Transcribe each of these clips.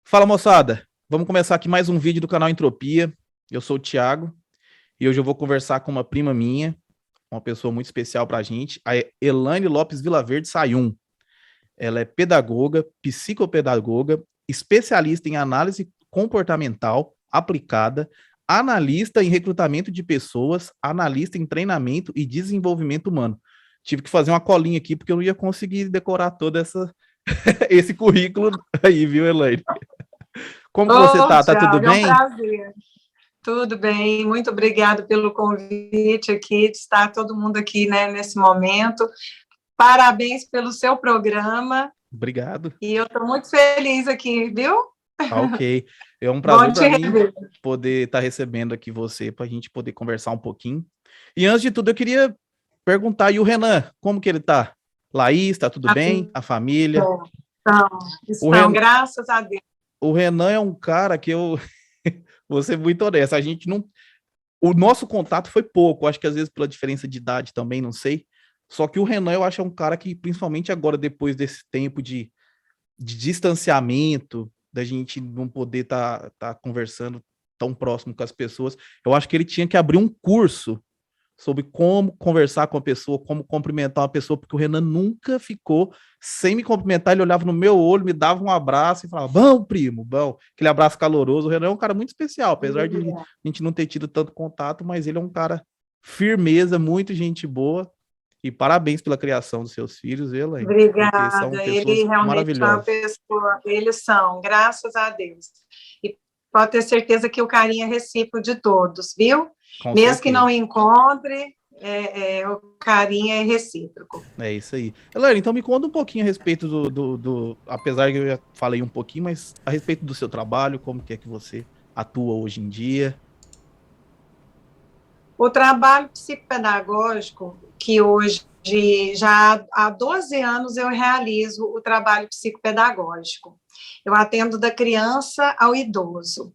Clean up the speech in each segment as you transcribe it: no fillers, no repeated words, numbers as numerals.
Fala, moçada. Vamos começar aqui mais um vídeo do canal Entropia. Eu sou o Thiago e hoje eu vou conversar com uma prima minha, uma pessoa muito especial para a gente, a Elaine Lopes Vilaverde Sayum. Ela é pedagoga, psicopedagoga, especialista em análise comportamental aplicada, analista em recrutamento de pessoas, analista em treinamento e desenvolvimento humano. Tive que fazer uma colinha aqui porque eu não ia conseguir decorar todo esse currículo aí, viu, Elaine? Como que você Ô, tá? Tá tudo Thiago, é um bem? prazer. Tudo bem, muito obrigado pelo convite aqui, de estar todo mundo aqui, né, nesse momento. Parabéns pelo seu programa Obrigado. e eu estou muito feliz aqui, viu? Tá ok. É um Bom prazer para te mim rever. poder estar recebendo aqui você para a gente poder conversar um pouquinho. E antes de tudo, eu queria perguntar, e o Renan, como que ele tá? Laís, tá tudo bem? A família? Então, O, estão, Ren, graças a Deus. o Renan é um cara que eu vou ser muito honesto, a gente não. O nosso contato foi pouco, acho que às vezes pela diferença de idade também, não sei. Só que o Renan, eu acho, é um cara que, principalmente agora, depois desse tempo de distanciamento, da gente não poder tá conversando tão próximo com as pessoas, eu acho que ele tinha que abrir um curso sobre como conversar com a pessoa, como cumprimentar uma pessoa, porque o Renan nunca ficou sem me cumprimentar, ele olhava no meu olho, me dava um abraço e falava, bom, primo, bom, aquele abraço caloroso. O Renan é um cara muito especial, apesar de a gente não ter tido tanto contato, mas ele é um cara firmeza, muito gente boa, e parabéns pela criação dos seus filhos, Elaine, porque são Obrigada. Ele pessoas realmente é uma maravilhosas. pessoa, eles são, graças a Deus. E pode ter certeza que o carinho é recíproco de todos, viu? Com Mesmo que não certeza. encontre, o carinho é recíproco. É isso aí. Elaine, então me conta um pouquinho a respeito apesar que eu já falei um pouquinho, mas a respeito do seu trabalho, como que é que você atua hoje em dia. O trabalho psicopedagógico, que hoje, já há 12 anos, eu realizo o trabalho psicopedagógico. Eu atendo da criança ao idoso.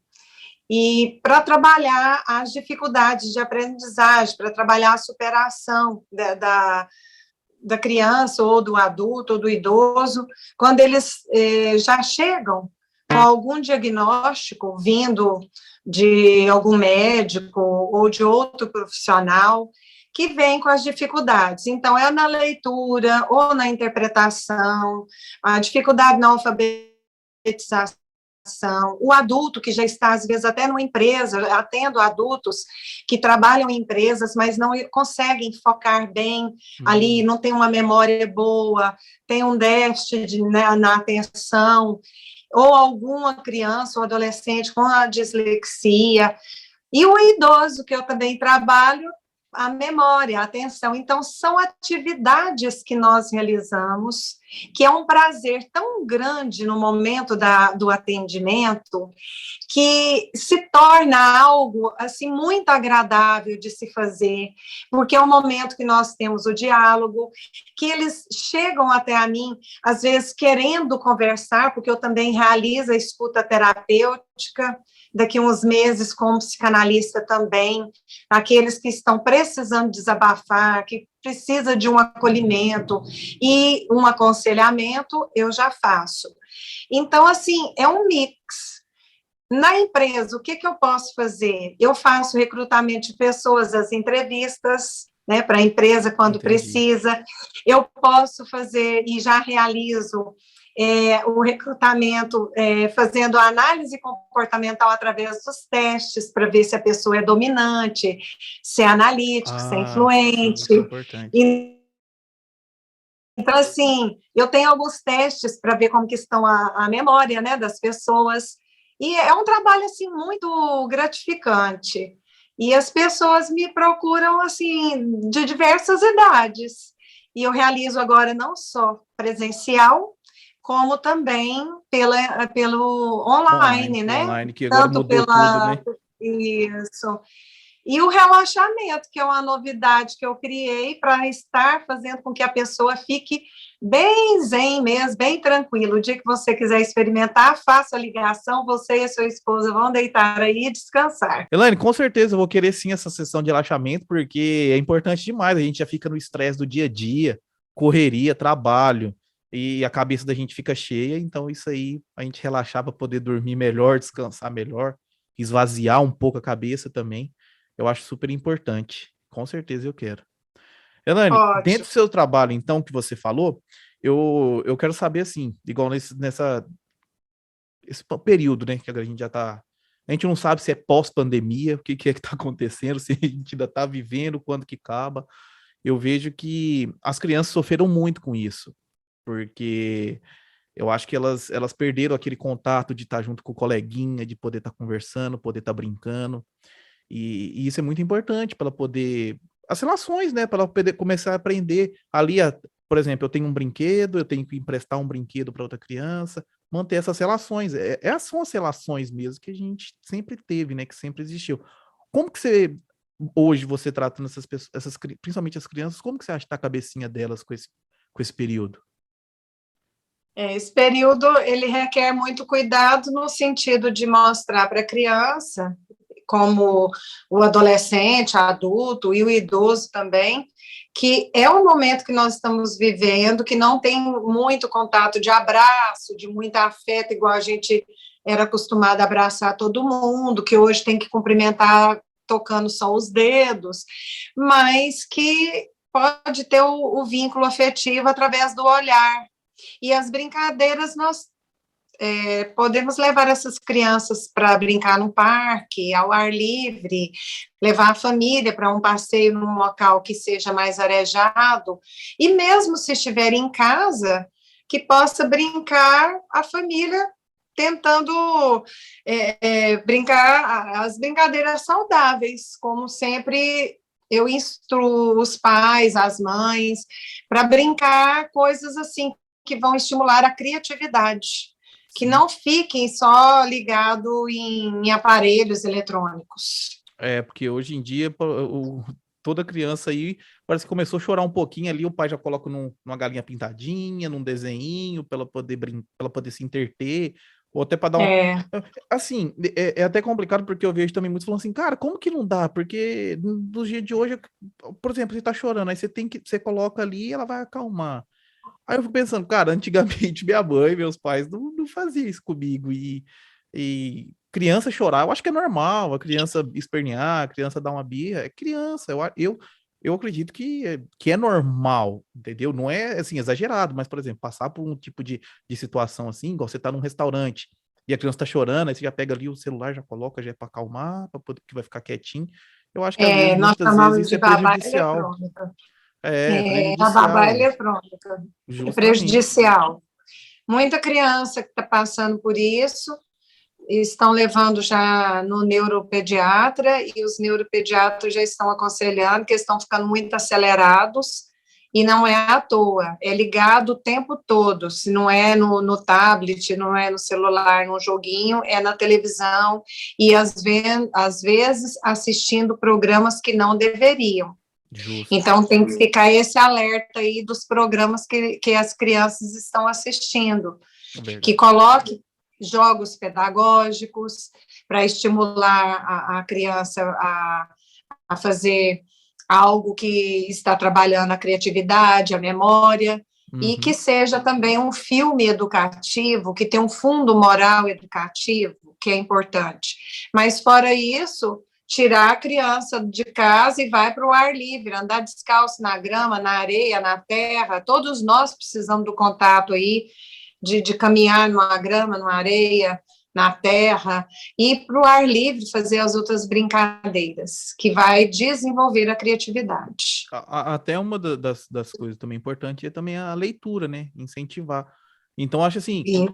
E para trabalhar as dificuldades de aprendizagem, para trabalhar a superação da criança ou do adulto ou do idoso, quando eles já chegam com algum diagnóstico vindo de algum médico ou de outro profissional que vem com as dificuldades. Então, é na leitura ou na interpretação, a dificuldade na alfabetização, o adulto que já está, às vezes, até numa empresa, atendo adultos que trabalham em empresas, mas não conseguem focar bem ali, não tem uma memória boa, tem um déficit na atenção, ou alguma criança ou adolescente com a dislexia, e o idoso, que eu também trabalho, a memória, a atenção. Então, são atividades que nós realizamos, que é um prazer tão grande no momento do atendimento, que se torna algo assim muito agradável de se fazer, porque é um momento que nós temos o diálogo, que eles chegam até a mim, às vezes querendo conversar, porque eu também realizo a escuta terapêutica, daqui uns meses como psicanalista também, aqueles que estão precisando desabafar, que precisa de um acolhimento e um aconselhamento, eu já faço. Então, assim, é um mix. Na empresa, o que eu posso fazer? Eu faço recrutamento de pessoas, as entrevistas, né, para a empresa quando Entendi. precisa. Eu posso fazer, e já realizo, o recrutamento, fazendo a análise comportamental através dos testes, para ver se a pessoa é dominante, se é analítico, se é Sim, isso é influente. importante. E, então, assim, eu tenho alguns testes para ver como que estão a memória, né, das pessoas, e é um trabalho, assim, muito gratificante. E as pessoas me procuram, assim, de diversas idades. E eu realizo agora não só presencial, como também pelo Online, online, o né? online que agora Tanto mudou tudo, pela... né? Isso. E o relaxamento, que é uma novidade que eu criei para estar fazendo com que a pessoa fique bem zen mesmo, bem tranquilo. O dia que você quiser experimentar, faça a ligação, você e a sua esposa vão deitar aí e descansar. Elaine, com certeza eu vou querer sim essa sessão de relaxamento, porque é importante demais, a gente já fica no estresse do dia a dia, correria, trabalho. e a cabeça da gente fica cheia, então isso aí a gente relaxar para poder dormir melhor, descansar melhor, esvaziar um pouco a cabeça também, eu acho super importante. Com certeza eu quero. Elane, dentro Ótimo. do seu trabalho, então, que você falou, eu quero saber, assim, igual esse período, né, que agora a gente já tá... A gente não sabe se é pós-pandemia, o que, que é que tá acontecendo, se a gente ainda tá vivendo, quando que acaba. Eu vejo que as crianças sofreram muito com isso, porque eu acho que elas perderam aquele contato de estar junto com o coleguinha, de poder estar conversando, poder estar brincando. E isso é muito importante para ela poder. As relações, né? Para ela poder começar a aprender ali, por exemplo, eu tenho um brinquedo, eu tenho que emprestar um brinquedo para outra criança, manter essas relações. Essas são as relações mesmo que a gente sempre teve, né? Que sempre existiu. Como que hoje você tratando essas pessoas, principalmente as crianças, como que você acha que tá a cabecinha delas com esse período? Esse período ele requer muito cuidado no sentido de mostrar para a criança, como o adolescente, adulto e o idoso também, que é um momento que nós estamos vivendo, que não tem muito contato de abraço, de muito afeto, igual a gente era acostumado a abraçar todo mundo, que hoje tem que cumprimentar tocando só os dedos, mas que pode ter o vínculo afetivo através do olhar. E as brincadeiras, nós podemos levar essas crianças para brincar no parque, ao ar livre, levar a família para um passeio num local que seja mais arejado, e mesmo se estiver em casa, que possa brincar a família tentando brincar as brincadeiras saudáveis, como sempre eu instruo os pais, as mães, para brincar coisas assim que vão estimular a criatividade, que Sim. não fiquem só ligado em aparelhos eletrônicos. Porque hoje em dia, toda criança aí parece que começou a chorar um pouquinho ali, o pai já coloca numa galinha pintadinha, num desenho, para ela poder brincar, para ela poder se entreter, ou até para dar um. É, Assim, é até complicado porque eu vejo também muitos falando assim, cara, como que não dá? Porque nos dias de hoje, por exemplo, você tá chorando, aí você coloca ali e ela vai acalmar. Aí eu fico pensando, cara, antigamente minha mãe, meus pais não faziam isso comigo. E criança chorar, eu acho que é normal, a criança espernear, a criança dar uma birra, é criança. Eu acredito que é normal, entendeu? Não é assim, exagerado, mas, por exemplo, passar por um tipo de situação assim, igual você tá num restaurante e a criança tá chorando, aí você já pega ali o celular, já coloca, já é pra acalmar, para poder que vai ficar quietinho. Eu acho que às vezes, nós muitas vezes, chamamos isso de é babá prejudicial. eletrônica. É A babá prejudicial, eletrônica é justamente. prejudicial. Muita criança que está passando por isso estão levando já no neuropediatra e os neuropediatras já estão aconselhando que estão ficando muito acelerados e não é à toa, é ligado o tempo todo, se não é no tablet, não é no celular, no joguinho, é na televisão e às vezes assistindo programas que não deveriam. Justo. Então, tem que ficar esse alerta aí dos programas que as crianças estão assistindo, É que verdade. coloque jogos pedagógicos para estimular a criança a fazer algo que está trabalhando a criatividade, a memória, e que Uhum. seja também um filme educativo, que tem um fundo moral educativo, que é importante. Mas, fora isso, tirar a criança de casa e vai para o ar livre, andar descalço na grama, na areia, na terra. Todos nós precisamos do contato aí, de caminhar numa grama, numa areia, na terra, ir para o ar livre fazer as outras brincadeiras, que vai desenvolver a criatividade. Até uma das coisas também importantes é também a leitura, né? Incentivar. Então, acho assim, E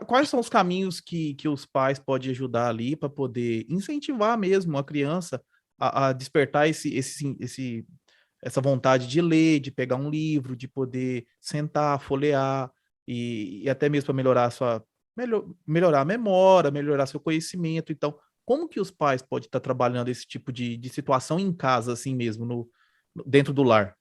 quais são os caminhos que os pais podem ajudar ali para poder incentivar mesmo a criança a despertar essa vontade de ler, de pegar um livro, de poder sentar, folhear, e até mesmo para melhorar melhorar a memória, melhorar seu conhecimento. Então, como que os pais podem estar trabalhando esse tipo de situação em casa, assim mesmo, dentro do lar?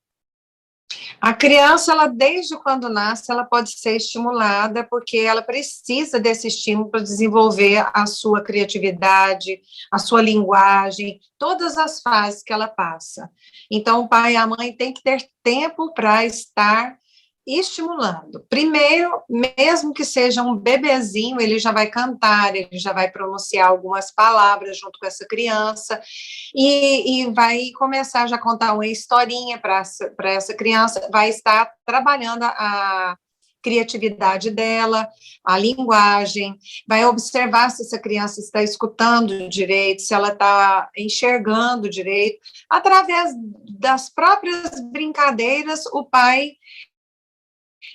a criança, ela desde quando nasce, ela pode ser estimulada, porque ela precisa desse estímulo para desenvolver a sua criatividade, a sua linguagem, todas as fases que ela passa. Então, o pai e a mãe têm que ter tempo para estar estimulando. Primeiro, mesmo que seja um bebezinho, ele já vai cantar, ele já vai pronunciar algumas palavras junto com essa criança, e vai começar já a contar uma historinha para essa criança, vai estar trabalhando a criatividade dela, a linguagem, vai observar se essa criança está escutando direito, se ela está enxergando direito. Através das próprias brincadeiras, o pai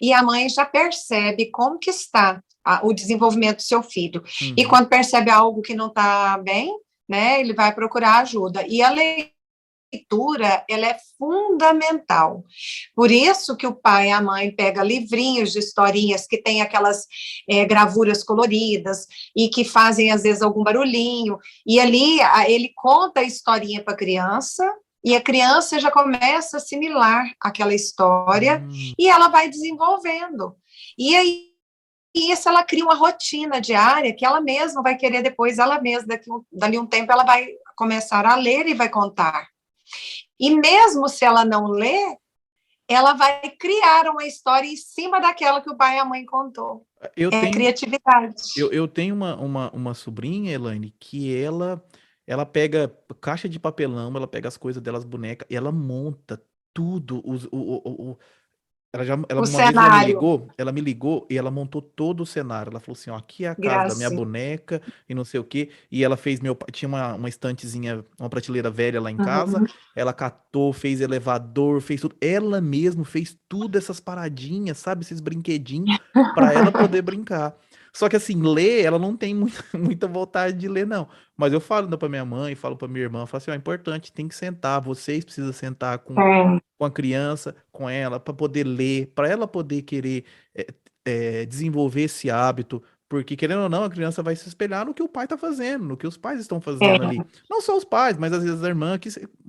e a mãe já percebe como que está o desenvolvimento do seu filho. E quando percebe algo que não está bem, né, ele vai procurar ajuda. E a leitura, ela é fundamental. Por isso que o pai e a mãe pegam livrinhos de historinhas que tem aquelas gravuras coloridas e que fazem, às vezes, algum barulhinho. E ali ele conta a historinha para a criança, e a criança já começa a assimilar aquela história e ela vai desenvolvendo. E aí, isso ela cria uma rotina diária que ela mesma vai querer depois, ela mesma, dali um tempo, ela vai começar a ler e vai contar. E mesmo se ela não lê, ela vai criar uma história em cima daquela que o pai e a mãe contou. Criatividade. Eu tenho uma sobrinha, Elaine, que ela pega caixa de papelão, ela pega as coisas delas, bonecas, e ela monta tudo. Ela uma vez ela me ligou e ela montou todo o cenário. Ela falou assim: ó, aqui é a casa da minha boneca e não sei o quê. E ela fez tinha uma estantezinha, uma prateleira velha lá em casa. Ela catou, fez elevador, fez tudo. Ela mesma fez tudo essas paradinhas, sabe? Esses brinquedinhos para ela poder brincar. Só que assim, ler, ela não tem muita vontade de ler, não. Mas eu falo para minha mãe, falo para minha irmã, falo assim: ó, é importante, tem que sentar. Vocês precisam sentar com a criança, com ela, para poder ler, para ela poder querer desenvolver esse hábito, porque querendo ou não, a criança vai se espelhar no que o pai está fazendo, no que os pais estão fazendo ali. Não só os pais, mas às vezes a irmã,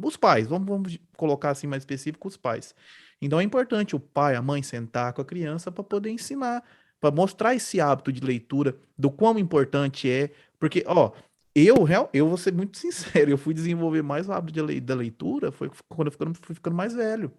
os pais, vamos colocar assim mais específico, os pais. Então é importante o pai, a mãe sentar com a criança para poder ensinar, para mostrar esse hábito de leitura, do quão importante é, porque, ó, eu vou ser muito sincero, eu fui desenvolver mais o hábito da leitura foi quando fui ficando mais velho.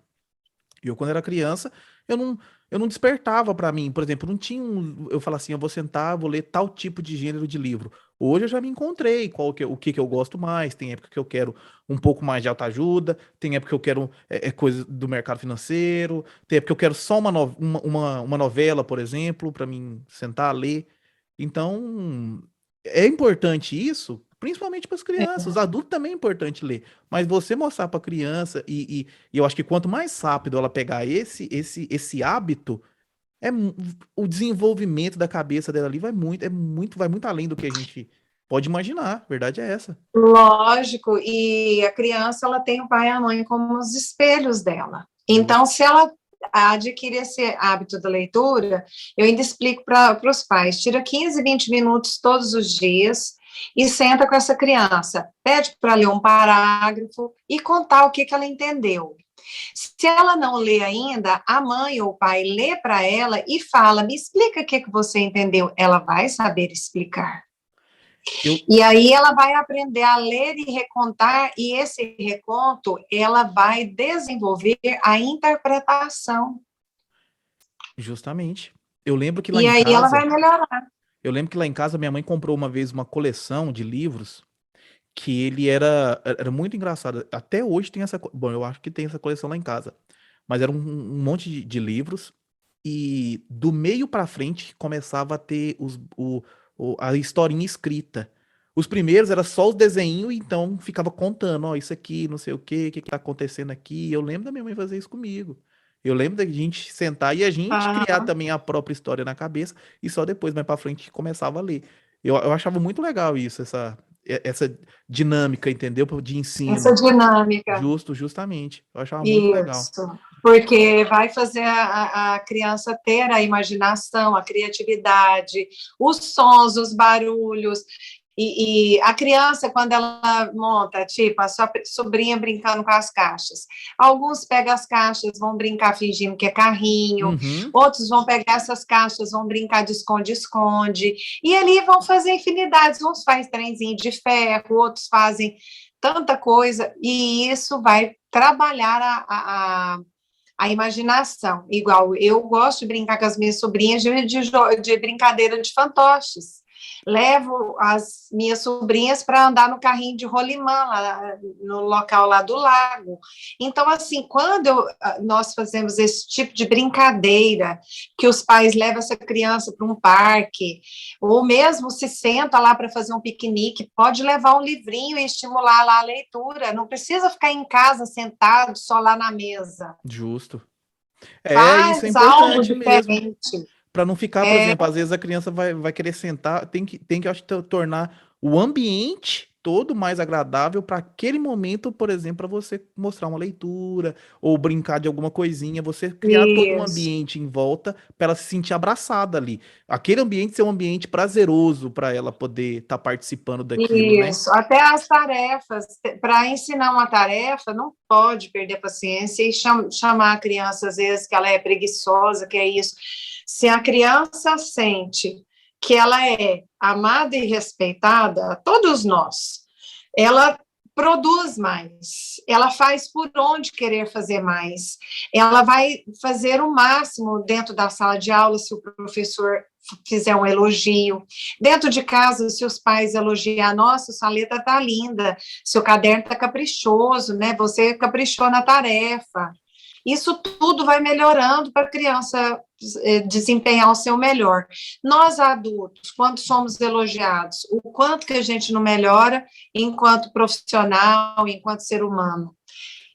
Quando era criança, eu não despertava para mim, por exemplo, não tinha eu falava assim, eu vou sentar, vou ler tal tipo de gênero de livro. Hoje eu já me encontrei o que eu gosto mais, tem época que eu quero um pouco mais de autoajuda, tem época que eu quero coisa do mercado financeiro, tem época que eu quero só uma novela, por exemplo, para mim sentar, ler. Então, é importante isso, principalmente para as crianças. Os adultos também é importante ler. Mas você mostrar para a criança, e eu acho que quanto mais rápido ela pegar esse hábito, o desenvolvimento da cabeça dela ali vai muito além do que a gente pode imaginar. A verdade é essa. Lógico, e a criança, ela tem o pai e a mãe como os espelhos dela. Então, se ela adquire esse hábito da leitura, eu ainda explico para os pais, tira 15, 20 minutos todos os dias e senta com essa criança, pede para ler um parágrafo e contar o que ela entendeu. Se ela não lê ainda, a mãe ou o pai lê para ela e fala, me explica o que você entendeu. Ela vai saber explicar. E aí ela vai aprender a ler e recontar, e esse reconto, ela vai desenvolver a interpretação. Justamente. Eu lembro que lá e em aí casa... ela vai melhorar. Eu lembro que lá em casa minha mãe comprou uma vez uma coleção de livros que ele era muito engraçado. Até hoje tem essa... Bom, eu acho que tem essa coleção lá em casa. Mas era um monte de livros e do meio pra frente começava a ter a historinha escrita. Os primeiros era só os desenhos, então ficava contando, ó, isso aqui, não sei o que tá acontecendo aqui. Eu lembro da minha mãe fazer isso comigo. Eu lembro da gente sentar e a gente criar também a própria história na cabeça e só depois, mais pra frente, começava a ler. Eu achava muito legal isso, essa dinâmica, entendeu? De ensino. Essa dinâmica. Justamente. Eu achava muito legal. Isso, porque vai fazer a criança ter a imaginação, a criatividade, os sons, os barulhos. E a criança, quando ela monta, tipo, a sua sobrinha brincando com as caixas, alguns pegam as caixas, vão brincar fingindo que é carrinho, outros vão pegar essas caixas, vão brincar de esconde-esconde, e ali vão fazer infinidades, uns fazem trenzinho de ferro, outros fazem tanta coisa, e isso vai trabalhar a imaginação. Igual, eu gosto de brincar com as minhas sobrinhas de brincadeira de fantoches. Levo as minhas sobrinhas para andar no carrinho de rolimã, lá, no local lá do lago. Então, assim, nós fazemos esse tipo de brincadeira, que os pais levam essa criança para um parque, ou mesmo se senta lá para fazer um piquenique, pode levar um livrinho e estimular lá a leitura, não precisa ficar em casa sentado só lá na mesa. Justo. Isso é Faz algo importante mesmo. diferente. Para não ficar, por exemplo, às vezes a criança vai querer sentar, tem que acho, tornar o ambiente todo mais agradável para aquele momento, por exemplo, para você mostrar uma leitura ou brincar de alguma coisinha, você criar todo um Isso. ambiente em volta para ela se sentir abraçada ali. Aquele ambiente ser um ambiente prazeroso para ela poder estar participando daquilo, né? Isso, até as tarefas, para ensinar uma tarefa, não pode perder a paciência e chamar a criança, às vezes, que ela é preguiçosa, que é isso. Se a criança sente que ela é amada e respeitada, todos nós, ela produz mais, ela faz por onde querer fazer mais, ela vai fazer o máximo dentro da sala de aula se o professor fizer um elogio, dentro de casa, se os pais elogiar, nossa, sua letra tá linda, seu caderno tá caprichoso, né, você caprichou na tarefa, isso tudo vai melhorando para a criança desempenhar o seu melhor. Nós, adultos, quando somos elogiados, o quanto que a gente não melhora enquanto profissional, enquanto ser humano.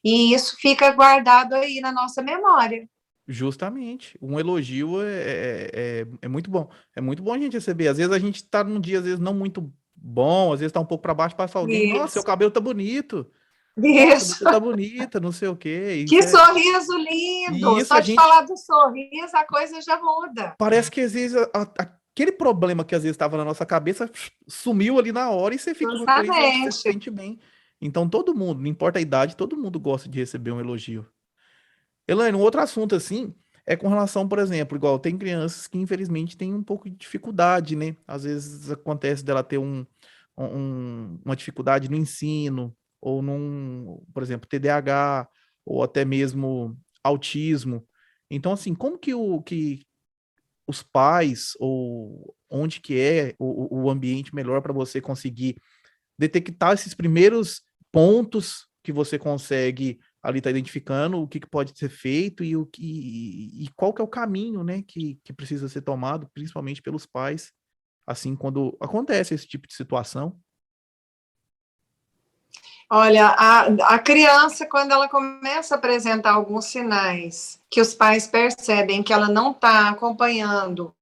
E isso fica guardado aí na nossa memória. Justamente. Um elogio é muito bom. É muito bom a gente receber. Às vezes a gente tá num dia, às vezes, não muito bom, às vezes tá um pouco para baixo, passa alguém, nossa, seu Isso, cabelo tá bonito. Nossa, isso. você tá bonita, não sei o quê. Que sorriso E lindo! isso Só a de gente falar do sorriso, a coisa já muda. parece que às vezes aquele problema que às vezes estava na nossa cabeça sumiu ali na hora e você fica com a coisa, você se Justamente. sente bem. Então todo mundo, não importa a idade, todo mundo gosta de receber um elogio. Elaine, um outro assunto assim é com relação, por exemplo, igual tem crianças que infelizmente têm um pouco de dificuldade, né? Às vezes acontece dela ter uma dificuldade no ensino, ou por exemplo, TDAH, ou até mesmo autismo. Então, assim, como que os pais, ou onde que é o ambiente melhor para você conseguir detectar esses primeiros pontos que você consegue ali estar identificando o que pode ser feito e qual que é o caminho, né, que precisa ser tomado, principalmente pelos pais, assim, quando acontece esse tipo de situação. Olha, a criança, quando ela começa a apresentar alguns sinais que os pais percebem que ela não está acompanhando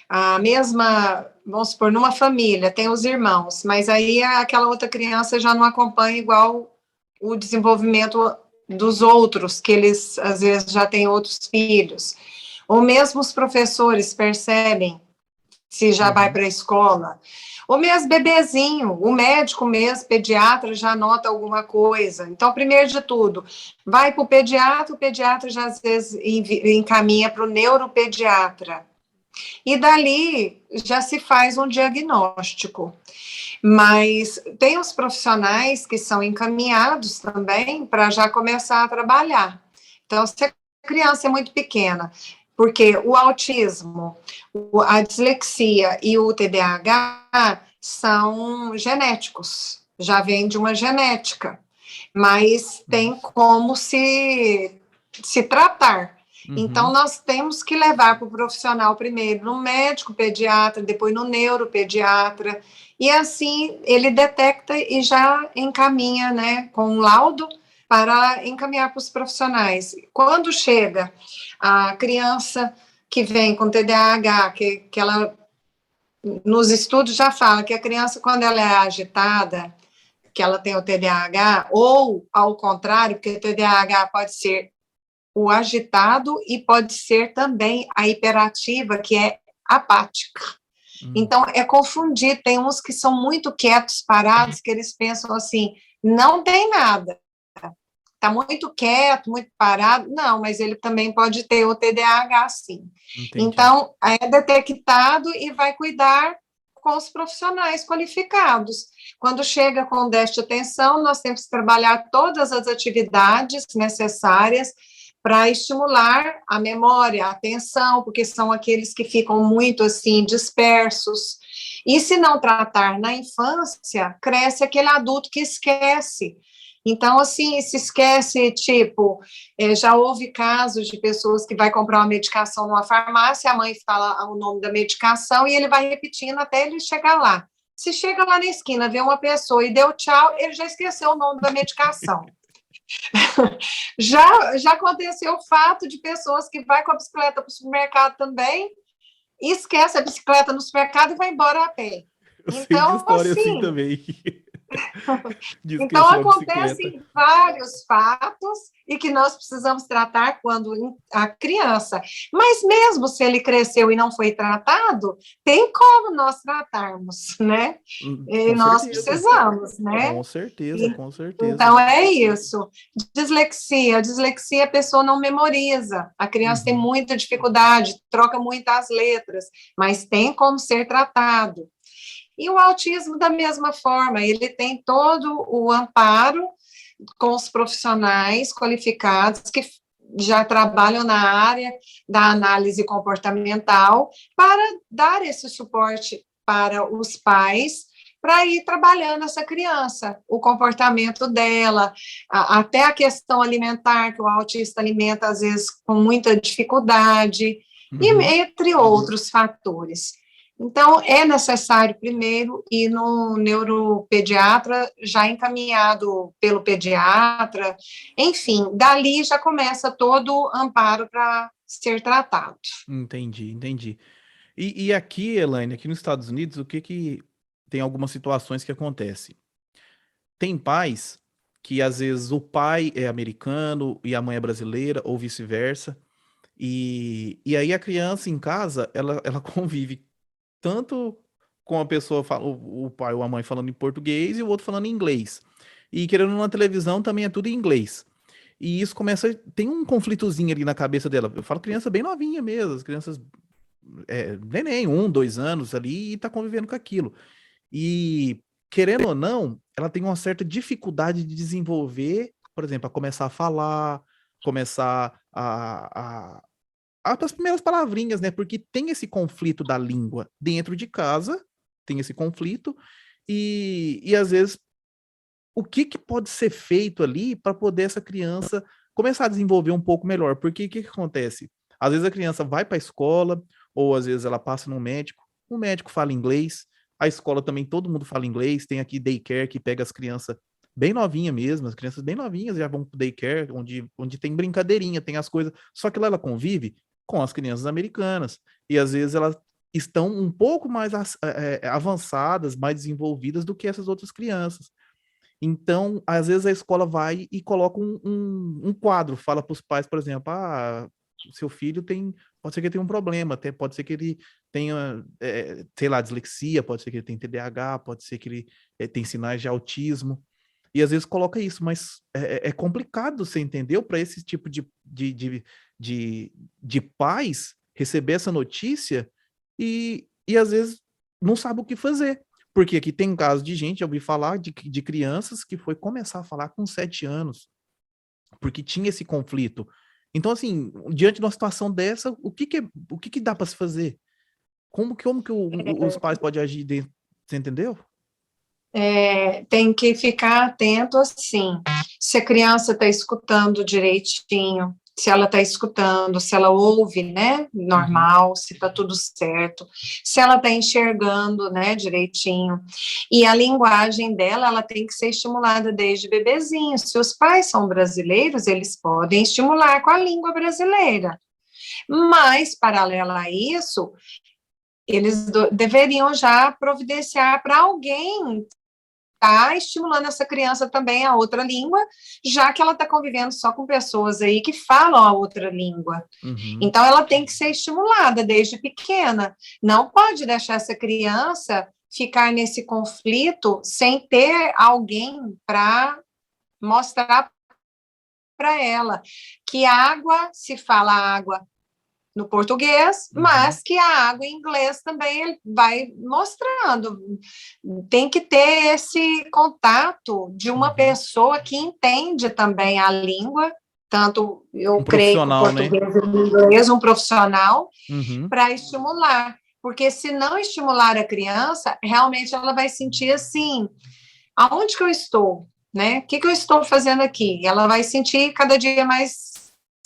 a mesma, vamos supor, numa família, tem os irmãos, mas aí aquela outra criança já não acompanha igual o desenvolvimento dos outros, que eles, às vezes, já têm outros filhos. Ou mesmo os professores percebem se já vai Uhum. para a escola. Ou mesmo bebezinho, o médico mesmo, pediatra, já nota alguma coisa. Então, primeiro de tudo, vai para o pediatra já às vezes encaminha para o neuropediatra. E dali já se faz um diagnóstico. Mas tem os profissionais que são encaminhados também para já começar a trabalhar. Então, se a criança é muito pequena, porque o autismo, a dislexia e o TDAH são genéticos, já vem de uma genética, mas tem Nossa. como se tratar. Então, Uhum. nós temos que levar para o profissional primeiro no médico pediatra, depois no neuropediatra, e assim ele detecta e já encaminha, né, com um laudo para encaminhar para os profissionais. Quando chega a criança que vem com TDAH, que ela, nos estudos já fala que a criança, quando ela é agitada, que ela tem o TDAH, ou ao contrário, porque o TDAH pode ser o agitado e pode ser também a hiperativa, que é apática. Hum. Então, é confundir. Tem uns que são muito quietos, parados, que eles pensam assim, não tem nada. Está muito quieto, muito parado. Não, mas ele também pode ter o TDAH, sim. Entendi. Então, é detectado e vai cuidar com os profissionais qualificados. Quando chega com déficit de atenção, nós temos que trabalhar todas as atividades necessárias para estimular a memória, a atenção, porque são aqueles que ficam muito assim dispersos. E se não tratar na infância, cresce aquele adulto que esquece. Então, assim, se esquece, tipo, já houve casos de pessoas que vai comprar uma medicação numa farmácia, a mãe fala o nome da medicação e ele vai repetindo até ele chegar lá. Se chega lá na esquina, vê uma pessoa e deu tchau, ele já esqueceu o nome da medicação. Já aconteceu o fato de pessoas que vai com a bicicleta para o supermercado também, esquece a bicicleta no supermercado e vai embora a pé. Eu sei de Então, história assim assim, também. De então, esquecer a bicicleta. acontecem vários fatos e que nós precisamos tratar quando a criança. Mas mesmo se ele cresceu e não foi tratado, tem como nós tratarmos, né? E Com nós certeza. precisamos, né? Com certeza, com certeza. Então, é isso. Dislexia, a pessoa não memoriza. A criança tem Uhum. muita dificuldade, troca muitas letras, mas tem como ser tratado. E o autismo, da mesma forma, ele tem todo o amparo com os profissionais qualificados que já trabalham na área da análise comportamental para dar esse suporte para os pais, para ir trabalhando essa criança, o comportamento dela, até a questão alimentar, que o autista alimenta, às vezes, com muita dificuldade, e entre outros fatores. Então, é necessário primeiro ir no neuropediatra, já encaminhado pelo pediatra, enfim, dali já começa todo o amparo para ser tratado. Entendi, entendi. E aqui, Elaine, aqui nos Estados Unidos, o que tem algumas situações que acontecem? Tem pais que às vezes o pai é americano e a mãe é brasileira, ou vice-versa, e aí a criança em casa, ela convive tanto com a pessoa, o pai ou a mãe falando em português e o outro falando em inglês. E querendo na televisão também é tudo em inglês. E isso começa, tem um conflitozinho ali na cabeça dela. Eu falo criança bem novinha mesmo, as crianças, neném, 1, 2 anos ali, e tá convivendo com aquilo. E, querendo ou não, ela tem uma certa dificuldade de desenvolver, por exemplo, a começar a falar, começar as primeiras palavrinhas, né? Porque tem esse conflito da língua dentro de casa, tem esse conflito, e às vezes o que pode ser feito ali para poder essa criança começar a desenvolver um pouco melhor? Porque o que acontece? Às vezes a criança vai para a escola, ou às vezes ela passa no médico, o médico fala inglês, a escola também todo mundo fala inglês, tem aqui daycare que pega as crianças bem novinhas mesmo, as crianças bem novinhas já vão pro daycare, onde tem brincadeirinha, tem as coisas, só que lá ela convive com as crianças americanas, e às vezes elas estão um pouco mais avançadas, mais desenvolvidas do que essas outras crianças. Então, às vezes a escola vai e coloca um quadro, fala para os pais, por exemplo, seu filho pode ser que ele tenha um problema, até pode ser que ele tenha, sei lá, dislexia, pode ser que ele tenha TDAH, pode ser que ele tenha sinais de autismo, e às vezes coloca isso, mas é complicado, você entendeu? Para esse tipo de pais receber essa notícia e às vezes não sabe o que fazer. Porque aqui tem casos de gente, eu ouvi falar de crianças que foi começar a falar com 7 anos, porque tinha esse conflito. Então, assim, diante de uma situação dessa, o que dá para se fazer? Como que os pais podem agir dentro, você entendeu? Tem que ficar atento, assim, se a criança está escutando direitinho, se ela está escutando, se ela ouve, né, normal, se está tudo certo, se ela está enxergando, né, direitinho, e a linguagem dela, ela tem que ser estimulada desde bebezinho. Se os pais são brasileiros, eles podem estimular com a língua brasileira, mas, paralelo a isso, eles deveriam já providenciar para alguém tá estimulando essa criança também a outra língua, já que ela está convivendo só com pessoas aí que falam a outra língua. Uhum. Então, ela tem que ser estimulada desde pequena. Não pode deixar essa criança ficar nesse conflito sem ter alguém para mostrar para ela que água, se fala água no português, mas que a água em inglês também ele vai mostrando. Tem que ter esse contato de uma pessoa que entende também a língua tanto eu Um creio que o profissional, né? português e o inglês, um profissional, Uhum. para estimular. Porque se não estimular a criança, realmente ela vai sentir assim, aonde que eu estou, né? O que que eu estou fazendo aqui? Ela vai sentir cada dia mais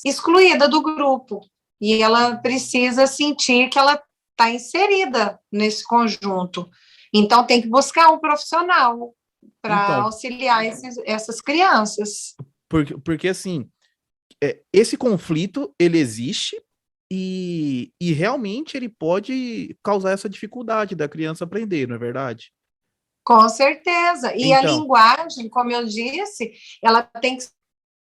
excluída do grupo. E ela precisa sentir que ela está inserida nesse conjunto. Então, tem que buscar um profissional para Então, auxiliar essas crianças. porque assim, esse conflito, ele existe e realmente ele pode causar essa dificuldade da criança aprender, não é verdade? Com certeza. E a Então, linguagem, como eu disse, ela tem que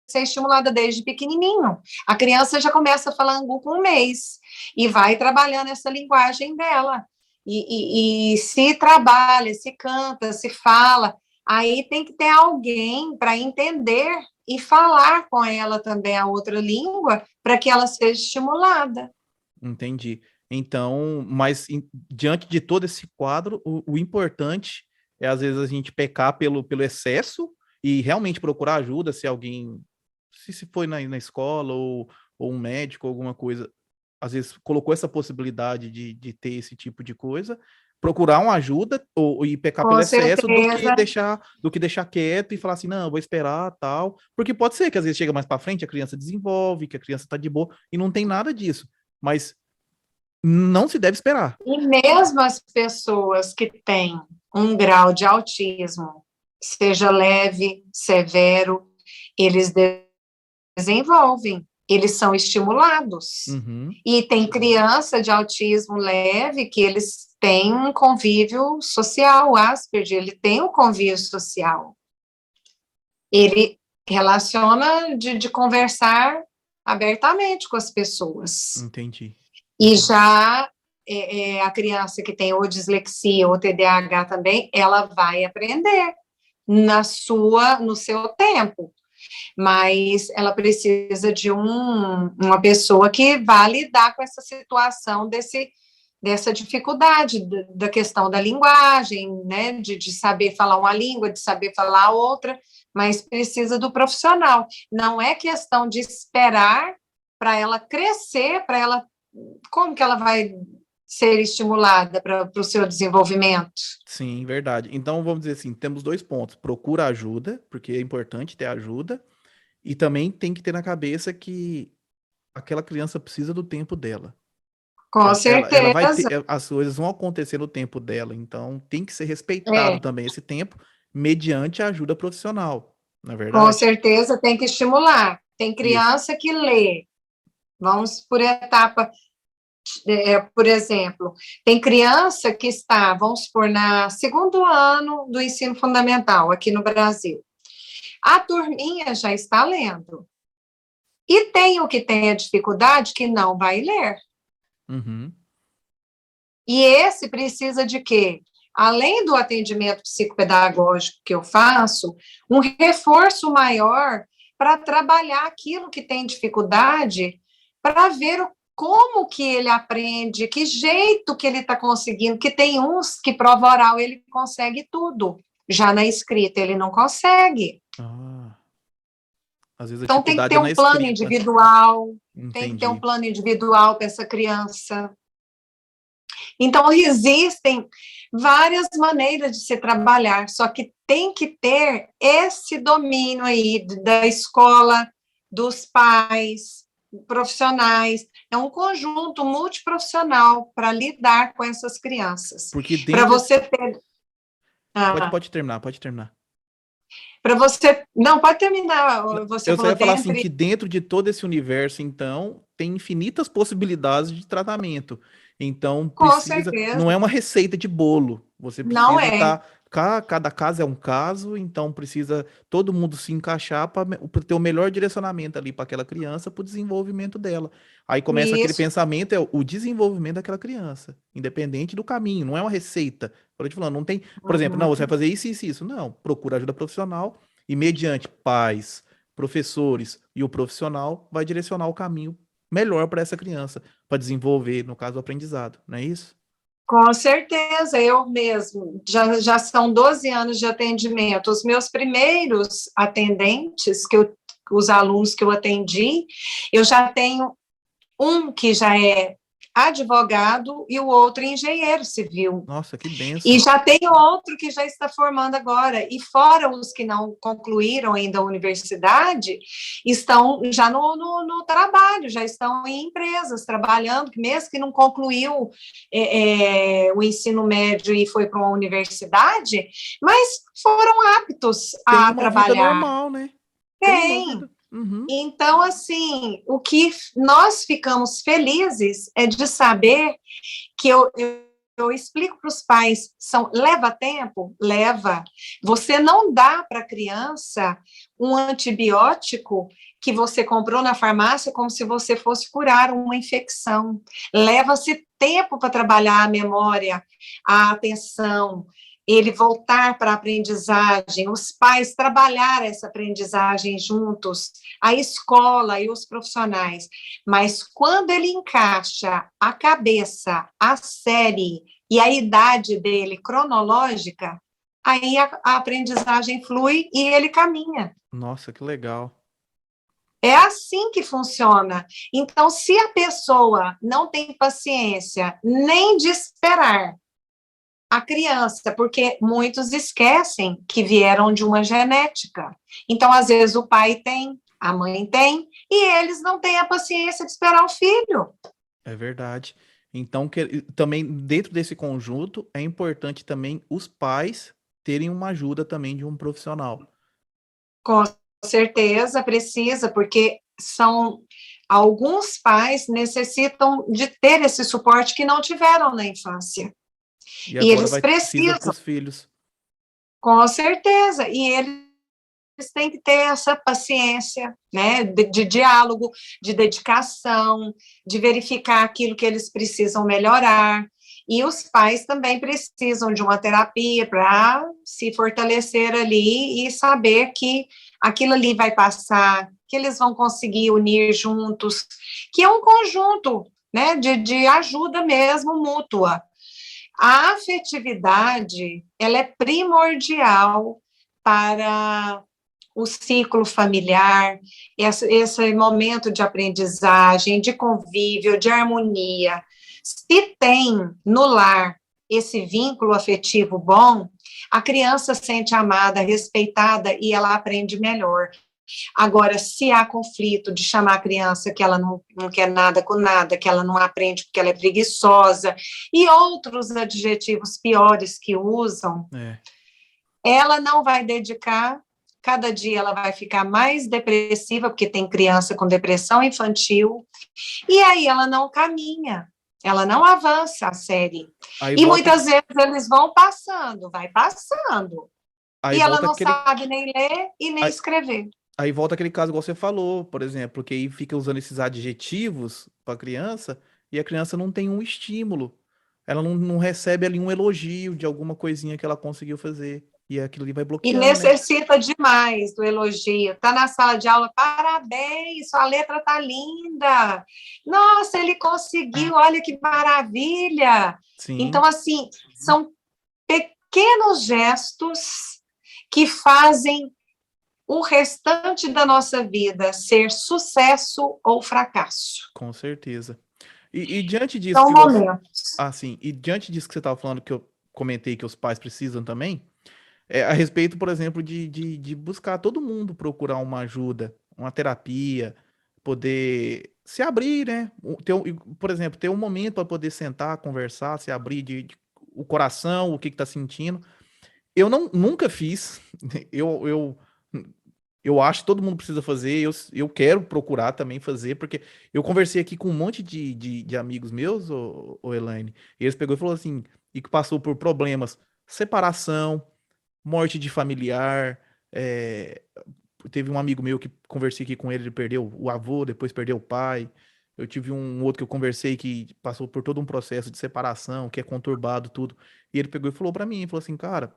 ser estimulada desde pequenininho. A criança já começa a falar angu com 1 mês e vai trabalhando essa linguagem dela. E se trabalha, se canta, se fala, aí tem que ter alguém para entender e falar com ela também a outra língua para que ela seja estimulada. entendi. Então, mas diante de todo esse quadro, o importante é às vezes a gente pecar pelo excesso e realmente procurar ajuda se alguém, se foi na escola ou um médico, alguma coisa, às vezes colocou essa possibilidade de ter esse tipo de coisa, procurar uma ajuda e pecar pelo Com excesso certeza. do que deixar quieto e falar assim, não, eu vou esperar, tal. Porque pode ser que às vezes chega mais para frente, a criança desenvolve, que a criança tá de boa, e não tem nada disso. Mas não se deve esperar. E mesmo as pessoas que têm um grau de autismo, seja leve, severo, eles desenvolvem, eles são estimulados. Uhum, E tem criança de autismo leve que eles têm um convívio social, o Asperger, ele tem um convívio social. Ele relaciona de conversar abertamente com as pessoas. entendi. E já a criança que tem ou dislexia ou TDAH também, ela vai aprender no seu tempo, mas ela precisa de uma pessoa que vá lidar com essa situação dessa dificuldade da questão da linguagem, né, de saber falar uma língua, de saber falar outra, mas precisa do profissional. Não é questão de esperar para ela crescer, para ela como que ela vai ser estimulada para o seu desenvolvimento? Sim, verdade. Então, vamos dizer assim, temos dois pontos. Procura ajuda, porque é importante ter ajuda, e também tem que ter na cabeça que aquela criança precisa do tempo dela. Com Ela vai ter, certeza, as coisas vão acontecer no tempo dela, então tem que ser respeitado é, também esse tempo, mediante a ajuda profissional, na é com verdade? certeza tem que estimular. Tem Isso. criança que lê, vamos por etapa, por exemplo, tem criança que está, vamos supor, na segundo ano do ensino fundamental aqui no Brasil. A turminha já está lendo. E tem o que tem a dificuldade que não vai ler. Uhum. E esse precisa de quê? Além do atendimento psicopedagógico que eu faço, um reforço maior para trabalhar aquilo que tem dificuldade, para ver como que ele aprende, que jeito que ele está conseguindo, que tem uns que prova oral ele consegue tudo, já na escrita ele não consegue. Ah, às vezes a Então tem que dificuldade ter é na um plano escrita. individual, tem que ter um Entendi. plano individual para essa criança. Então, existem várias maneiras de se trabalhar, só que tem que ter esse domínio aí da escola, dos pais, profissionais. É um conjunto multiprofissional para lidar com essas crianças. Porque Para dentro você desse. ter. Pode terminar, pode terminar. Para você. Não, pode terminar. Você Eu só falou ia falar assim dentre. que dentro de todo esse universo, então, tem infinitas possibilidades de tratamento. Então, Com precisa, não certeza. é uma receita de bolo. Você Não precisa é. estar, cada caso é um caso, então precisa todo mundo se encaixar para ter o melhor direcionamento ali para aquela criança, para o desenvolvimento dela. Aí começa aquele Isso. pensamento, é o desenvolvimento daquela criança, independente do caminho, não é uma receita. Por te falando, não tem, por exemplo, não, você vai Uhum. fazer isso, isso, isso. Não, procura ajuda profissional e mediante pais, professores e o profissional vai direcionar o caminho melhor para essa criança, para desenvolver, no caso, o aprendizado, não é isso? Com certeza, eu mesmo. Já são 12 anos de atendimento. Os meus primeiros atendentes, que eu os alunos que eu atendi, eu já tenho um que já é advogado e o outro engenheiro civil. Nossa, que E benção. já tem outro que já está formando agora, e fora os que não concluíram ainda a universidade, estão já no trabalho, já estão em empresas trabalhando, mesmo que não concluiu o ensino médio e foi para uma universidade, mas foram aptos Tem a uma vida trabalhar. normal, né? Tem uma Tem. vida. Uhum. Então, assim, o que nós ficamos felizes é de saber que eu explico para os pais, leva tempo? Leva. Você não dá para a criança um antibiótico que você comprou na farmácia como se você fosse curar uma infecção. Leva-se tempo para trabalhar a memória, a atenção, ele voltar para a aprendizagem, os pais trabalhar essa aprendizagem juntos, a escola e os profissionais. Mas quando ele encaixa a cabeça, a série e a idade dele cronológica, aí a aprendizagem flui e ele caminha. Nossa, que legal. É assim que funciona. Então, se a pessoa não tem paciência nem de esperar a criança, porque muitos esquecem que vieram de uma genética. Então, às vezes, o pai tem, a mãe tem, e eles não têm a paciência de esperar o filho. É verdade. Então, também dentro desse conjunto, é importante também os pais terem uma ajuda também de um profissional. Com certeza precisa, porque alguns pais necessitam de ter esse suporte que não tiveram na infância. E E agora eles precisa para precisam, os filhos. com certeza, e eles têm que ter essa paciência, né, de diálogo, de dedicação, de verificar aquilo que eles precisam melhorar. E os pais também precisam de uma terapia para se fortalecer ali e saber que aquilo ali vai passar, que eles vão conseguir unir juntos, que é um conjunto, né, de ajuda mesmo mútua. A afetividade, ela é primordial para o ciclo familiar, esse momento de aprendizagem, de convívio, de harmonia. Se tem no lar esse vínculo afetivo bom, a criança se sente amada, respeitada e ela aprende melhor. Agora, se há conflito de chamar a criança que ela não quer nada com nada, que ela não aprende porque ela é preguiçosa, e outros adjetivos piores que usam, ela não vai dedicar, cada dia ela vai ficar mais depressiva, porque tem criança com depressão infantil, e aí ela não caminha, ela não avança a série. Aí E volta, muitas vezes eles vão passando, vai passando, aí e ela volta não aquele, sabe nem ler e nem aí, escrever. aí volta aquele caso igual você falou, por exemplo, que aí fica usando esses adjetivos para a criança e a criança não tem um estímulo. Ela não recebe ali um elogio de alguma coisinha que ela conseguiu fazer. E aquilo ali vai E bloqueando, né? necessita demais do elogio. Está na sala de aula, parabéns, sua letra está linda. Nossa, ele conseguiu, olha que maravilha. Então, Sim, assim, são pequenos gestos que fazem o restante da nossa vida ser sucesso ou fracasso. com certeza. E diante disso São que você. momentos. Ah, sim. E diante disso que você estava falando, que eu comentei que os pais precisam também, a respeito, por exemplo, de buscar todo mundo procurar uma ajuda, uma terapia, poder se abrir, né? Por exemplo, ter um momento para poder sentar, conversar, se abrir o coração, o que está sentindo. Eu nunca fiz. Eu, eu acho que todo mundo precisa fazer. Eu quero procurar também fazer, porque eu conversei aqui com um monte de amigos meus, ô Elaine, e eles pegou e falou assim, e que passou por problemas, separação, morte de familiar. Teve um amigo meu que conversei aqui com ele, ele perdeu o avô, depois perdeu o pai. Eu tive um outro que eu conversei que passou por todo um processo de separação, que é conturbado, tudo. E ele pegou e falou pra mim, falou assim, cara,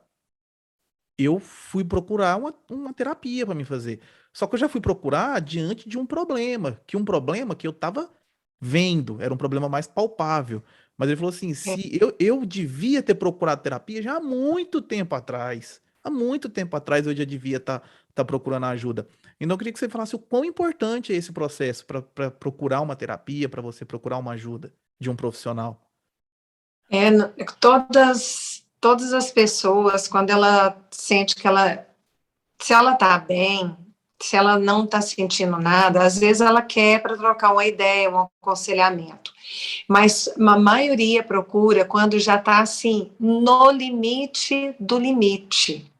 eu fui procurar uma terapia para me fazer. Só que eu já fui procurar diante de um problema, que eu tava vendo, era um problema mais palpável. Mas ele falou assim, se eu devia ter procurado terapia já há muito tempo atrás. Há muito tempo atrás eu já devia estar tá procurando ajuda. Então, eu queria que você falasse o quão importante é esse processo para procurar uma terapia, para você procurar uma ajuda de um profissional. Todas as pessoas, quando ela sente que se ela está bem, se ela não está sentindo nada, às vezes ela quer para trocar uma ideia, um aconselhamento. Mas a maioria procura quando já está assim, no limite do limite.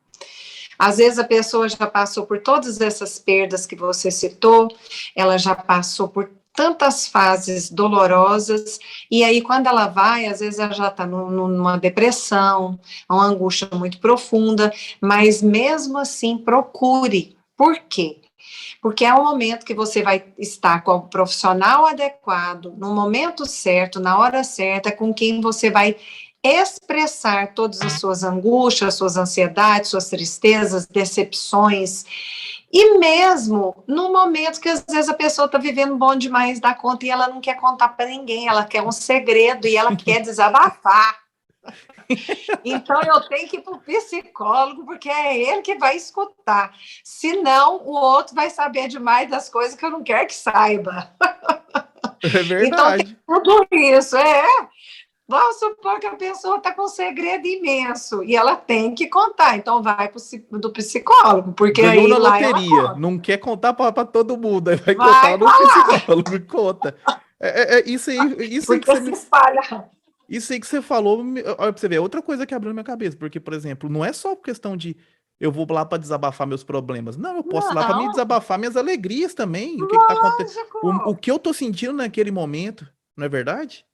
Às vezes a pessoa já passou por todas essas perdas que você citou, ela já passou por tantas fases dolorosas, e aí quando ela vai, às vezes ela já está numa depressão, uma angústia muito profunda, mas mesmo assim procure. Por quê? Porque é o momento que você vai estar com o profissional adequado, no momento certo, na hora certa, com quem você vai expressar todas as suas angústias, suas ansiedades, suas tristezas, decepções, e mesmo no momento que às vezes a pessoa está vivendo bom demais da conta e ela não quer contar para ninguém, ela quer um segredo e ela quer desabafar. Então eu tenho que ir para o psicólogo, porque é ele que vai escutar. Senão, o outro vai saber demais das coisas que eu não quero que saiba. É Então tem verdade. tudo isso, Vamos supor que a pessoa está com um segredo imenso e ela tem que contar, então vai do psicólogo, porque Ganhou aí na lá ela loteria, conta. não quer contar para todo mundo, aí vai contar Vai no falar, psicólogo, conta. Isso aí que porque você se me, espalha. isso aí que você falou, olha pra você ver, é outra coisa que abriu na minha cabeça, porque, por exemplo, não é só questão de eu vou lá para desabafar meus problemas. Não, eu posso ir lá para me Não, desabafar minhas alegrias também. O que que tá acontecendo? O lógico. que eu tô sentindo naquele momento, não é verdade?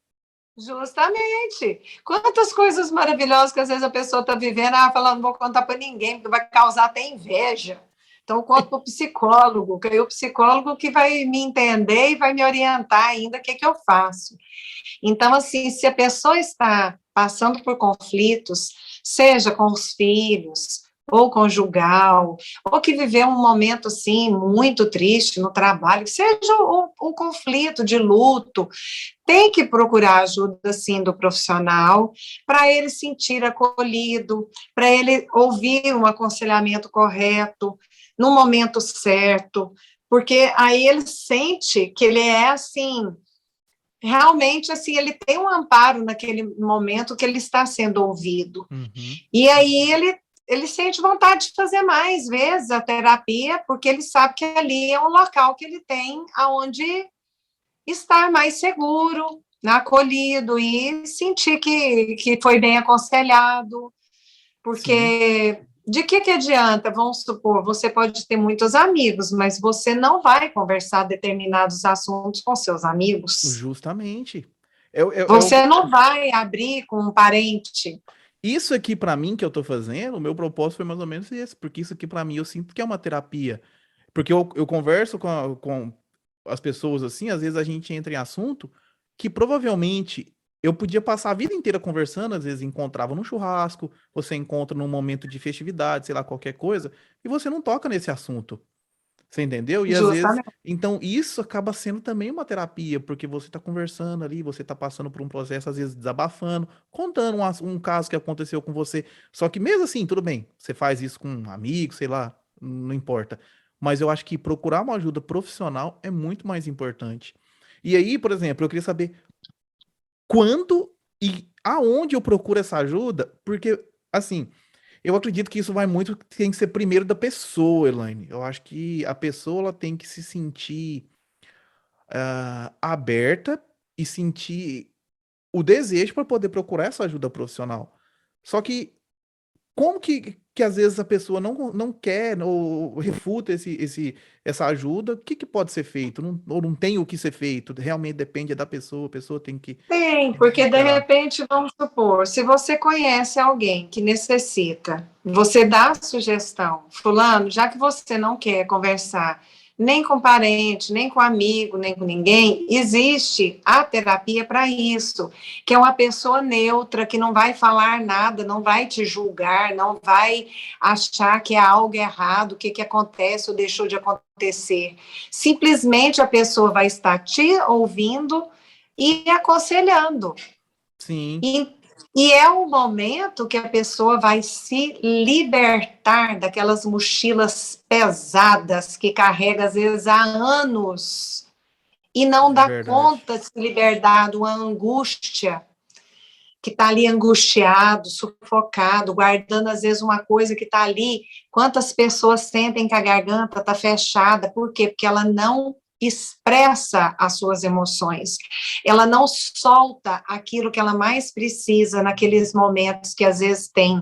Justamente. Quantas coisas maravilhosas que às vezes a pessoa está vivendo, falando, não vou contar para ninguém, porque vai causar até inveja. Então, eu conto para o psicólogo, que é o psicólogo que vai me entender e vai me orientar ainda o que eu faço. Então, assim, se a pessoa está passando por conflitos, seja com os filhos, ou conjugal, ou que viveu um momento, assim, muito triste no trabalho, seja um conflito de luto, tem que procurar ajuda, sim, do profissional, para ele sentir acolhido, para ele ouvir um aconselhamento correto, no momento certo, porque aí ele sente que ele é, assim, realmente, assim, ele tem um amparo naquele momento que ele está sendo ouvido. Uhum. E aí ele sente vontade de fazer mais vezes a terapia, porque ele sabe que ali é um local que ele tem aonde estar mais seguro, acolhido e sentir que foi bem aconselhado, Sim, porque de que adianta, vamos supor, você pode ter muitos amigos, mas você não vai conversar determinados assuntos com seus amigos. justamente. É o Você não vai abrir com um parente. Isso aqui pra mim que eu tô fazendo, o meu propósito foi mais ou menos esse, porque isso aqui pra mim eu sinto que é uma terapia. Porque eu converso com as pessoas assim, às vezes a gente entra em assunto que provavelmente eu podia passar a vida inteira conversando, às vezes encontrava num churrasco, você encontra num momento de festividade, sei lá, qualquer coisa, e você não toca nesse assunto. Você entendeu? E às vezes, Justamente. então isso acaba sendo também uma terapia, porque você tá conversando ali, você tá passando por um processo, às vezes desabafando, contando um caso que aconteceu com você. Só que mesmo assim, tudo bem, você faz isso com um amigo, sei lá, não importa. Mas eu acho que procurar uma ajuda profissional é muito mais importante. E aí, por exemplo, eu queria saber quando e aonde eu procuro essa ajuda, porque, assim, eu acredito que isso vai muito, tem que ser primeiro da pessoa, Elaine. Eu acho que a pessoa ela tem que se sentir aberta e sentir o desejo para poder procurar essa ajuda profissional. Só que como que às vezes a pessoa não quer ou refuta essa ajuda, o que, que pode ser feito? Ou não tem o que ser feito? Realmente depende da pessoa, a pessoa tem que Tem, porque de esperar. repente, vamos supor, se você conhece alguém que necessita, você dá a sugestão, fulano, já que você não quer conversar nem com parente, nem com amigo, nem com ninguém, existe a terapia para isso, que é uma pessoa neutra, que não vai falar nada, não vai te julgar, não vai achar que há algo errado, o que acontece ou deixou de acontecer. Simplesmente a pessoa vai estar te ouvindo e aconselhando. Sim, E, E é o momento que a pessoa vai se libertar daquelas mochilas pesadas que carrega, às vezes, há anos, e não É dá verdade. conta de se libertar de uma angústia, que está ali angustiado, sufocado, guardando, às vezes, uma coisa que está ali. Quantas pessoas sentem que a garganta está fechada? Por quê? Porque ela não expressa as suas emoções, ela não solta aquilo que ela mais precisa naqueles momentos que às vezes tem.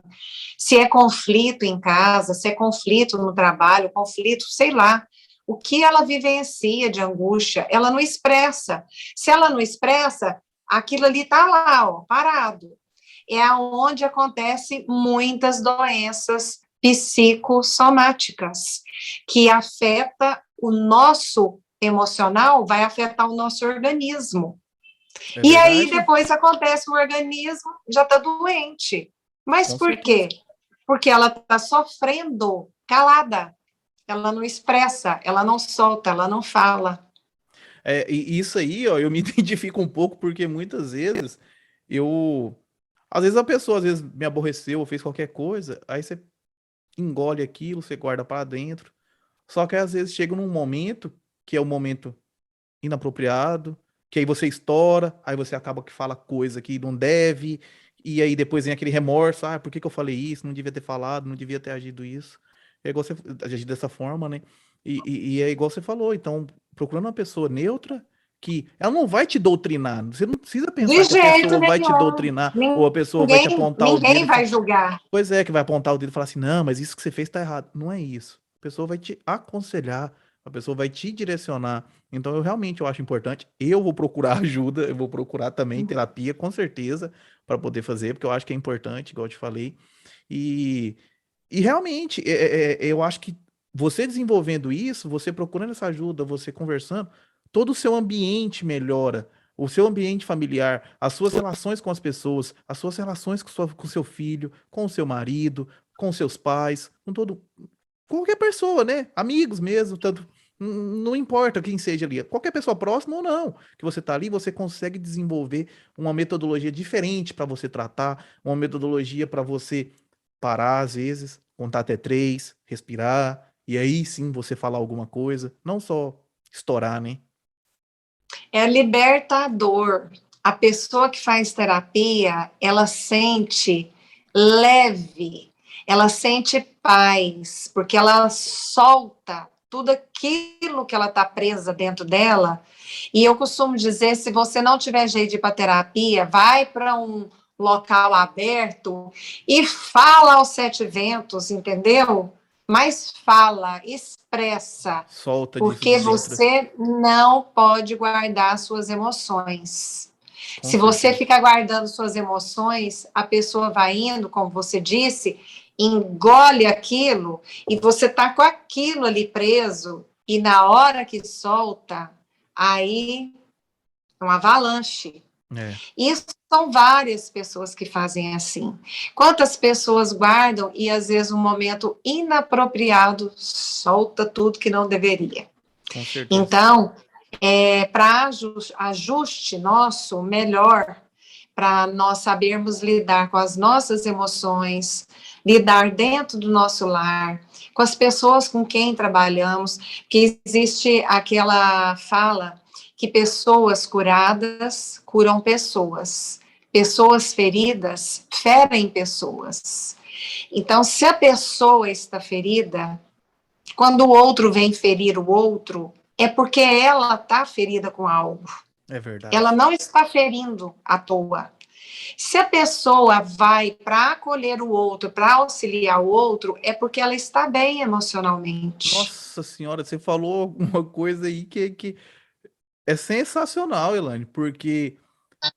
Se é conflito em casa, se é conflito no trabalho, conflito, sei lá, o que ela vivencia de angústia, ela não expressa. Se ela não expressa, aquilo ali está lá, ó, parado. É onde acontecem muitas doenças psicossomáticas, que afeta o nosso emocional, vai afetar o nosso organismo. É E aí verdade? depois acontece o organismo já está doente. Mas Com por quê? certeza. Porque ela está sofrendo calada. Ela não expressa, ela não solta, ela não fala. E isso aí, ó, eu me identifico um pouco porque muitas vezes eu. Às vezes a pessoa às vezes me aborreceu ou fez qualquer coisa, aí você engole aquilo, você guarda pra dentro. Só que às vezes chega num momento que é o momento inapropriado, que aí você estoura, aí você acaba que fala coisa que não deve, e aí depois vem aquele remorso, por que que eu falei isso? Não devia ter falado, não devia ter agido isso. É igual você agir dessa forma, né? E é igual você falou, então, procurando uma pessoa neutra, que ela não vai te doutrinar, você não precisa De pensar que a jeito pessoa vai te nenhum. doutrinar, ou a pessoa vai te apontar o Ninguém dedo. vai julgar. Pois é, que vai apontar o dedo e falar assim, não, mas isso que você fez tá errado. Não é isso. A pessoa vai te aconselhar, a pessoa vai te direcionar. Então, eu acho importante. Eu vou procurar ajuda, eu vou procurar também terapia, com certeza, para poder fazer, porque eu acho que é importante, igual eu te falei. E, e realmente, eu acho que você desenvolvendo isso, você procurando essa ajuda, você conversando, todo o seu ambiente melhora. O seu ambiente familiar, as suas relações com as pessoas, as suas relações com seu filho, com o seu marido, com seus pais, com todo, qualquer pessoa, né? Amigos mesmo, tanto, não importa quem seja ali, qualquer pessoa próxima ou não, que você tá ali, você consegue desenvolver uma metodologia diferente para você tratar, uma metodologia para você parar às vezes, contar até três, respirar, e aí sim você falar alguma coisa, não só estourar, né? É libertador. A pessoa que faz terapia, ela sente leve, ela sente paz, porque ela solta tudo aquilo que ela está presa dentro dela. E eu costumo dizer, se você não tiver jeito de ir para terapia, vai para um local aberto e fala aos sete ventos, entendeu? Mas fala, expressa, Solta disso de porque dentro, você não pode guardar suas emoções. com Se você certeza. ficar guardando suas emoções, a pessoa vai indo, como você disse, engole aquilo e você tá com aquilo ali preso e na hora que solta, aí é uma avalanche. É, Isso são várias pessoas que fazem assim. Quantas pessoas guardam e às vezes um momento inapropriado solta tudo que não deveria. com certeza. Então, para ajuste nosso melhor, para nós sabermos lidar com as nossas emoções, lidar dentro do nosso lar, com as pessoas com quem trabalhamos, que existe aquela fala que pessoas curadas curam pessoas, pessoas feridas ferem pessoas. Então, se a pessoa está ferida, quando o outro vem ferir o outro, é porque ela está ferida com algo. É Ela verdade. não está ferindo à toa. Se a pessoa vai para acolher o outro, para auxiliar o outro, é porque ela está bem emocionalmente. Nossa senhora, você falou uma coisa aí que é sensacional, Elaine, porque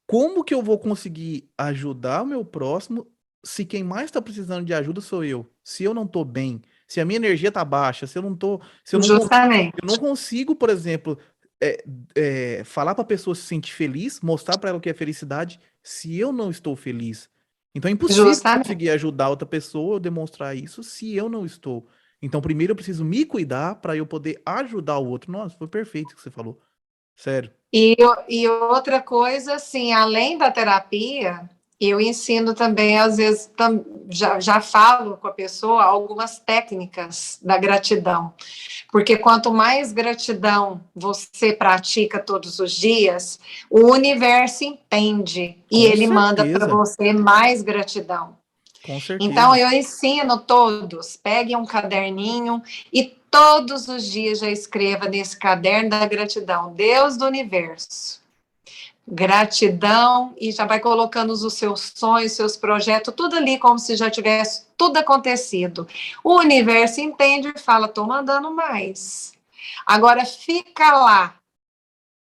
como que eu vou conseguir ajudar o meu próximo se quem mais está precisando de ajuda sou eu? Se eu não tô bem, se a minha energia tá baixa, se eu não tô, se Justamente. eu não consigo, por exemplo, é, falar para a pessoa se sentir feliz, mostrar para ela o que é felicidade, se eu não estou feliz. Então é impossível Justamente. conseguir ajudar outra pessoa ou demonstrar isso se eu não estou. Então primeiro eu preciso me cuidar para eu poder ajudar o outro. Nossa, foi perfeito o que você falou. Sério. E outra coisa, assim, além da terapia, Eu ensino também, às vezes, já falo com a pessoa algumas técnicas da gratidão, porque quanto mais gratidão você pratica todos os dias, o universo entende e Com ele manda para certeza, você mais gratidão. com Então, certeza. eu ensino todos, peguem um caderninho e todos os dias já escreva nesse caderno da gratidão, Deus do universo. Gratidão, e já vai colocando os seus sonhos, seus projetos, tudo ali como se já tivesse tudo acontecido. O universo entende e fala, estou mandando mais. Agora fica lá,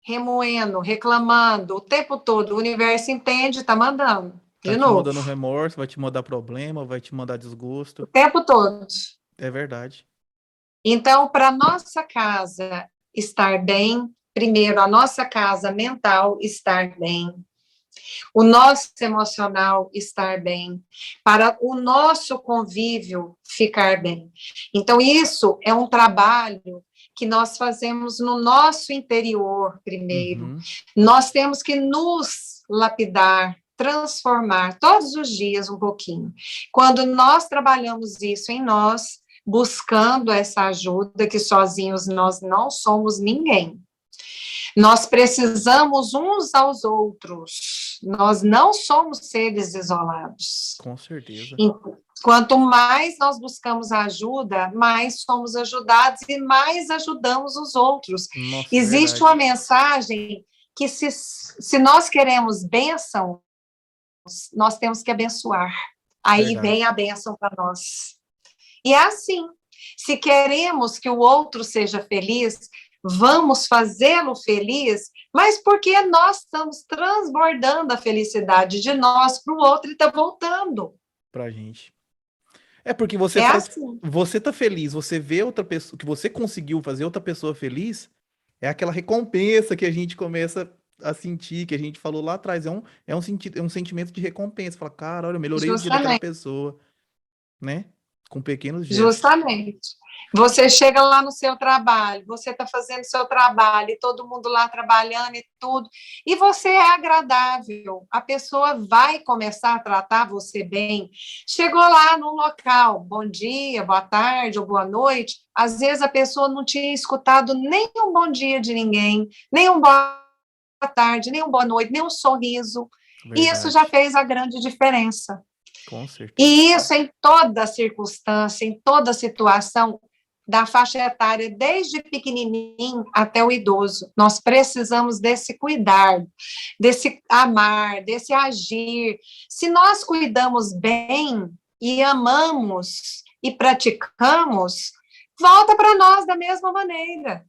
remoendo, reclamando o tempo todo, o universo entende, está mandando. Tá De te novo, mandando remorso, vai te mandar problema, vai te mandar o desgosto. tempo todo. É verdade. Então, para nossa casa estar bem, primeiro, a nossa casa mental estar bem, o nosso emocional estar bem, para o nosso convívio ficar bem. Então, isso é um trabalho que nós fazemos no nosso interior primeiro. Uhum. Nós temos que nos lapidar, transformar todos os dias um pouquinho. Quando nós trabalhamos isso em nós, buscando essa ajuda, que sozinhos nós não somos ninguém. Nós precisamos uns aos outros. Nós não somos seres isolados. Com certeza. Quanto mais nós buscamos ajuda, mais somos ajudados e mais ajudamos os outros. Nossa, Existe uma verdade. mensagem que, se nós queremos bênção, nós temos que abençoar. Aí vem Verdade. a bênção para nós. E é assim. Se queremos que o outro seja feliz, vamos fazê-lo feliz, mas porque nós estamos transbordando a felicidade de nós para o outro e está voltando. Pra gente. É porque É assim. você tá feliz, você vê outra pessoa, que você conseguiu fazer outra pessoa feliz, é aquela recompensa que a gente começa a sentir, que a gente falou lá atrás, é um sentimento de recompensa. Fala, cara, olha, eu melhorei o dia daquela Justamente. pessoa, né? Com pequenos gestos. Justamente. Você chega lá no seu trabalho, você está fazendo seu trabalho, e todo mundo lá trabalhando e tudo, e você é agradável, a pessoa vai começar a tratar você bem. Chegou lá no local, bom dia, boa tarde ou boa noite, às vezes a pessoa não tinha escutado nem um bom dia de ninguém, nem um boa tarde, nem um boa noite, nem um sorriso, e isso já Verdade. fez a grande diferença. Com certeza. E isso em toda circunstância, em toda situação, da faixa etária, desde pequenininho até o idoso. Nós precisamos desse cuidar, desse amar, desse agir. Se nós cuidamos bem e amamos e praticamos, volta para nós da mesma maneira.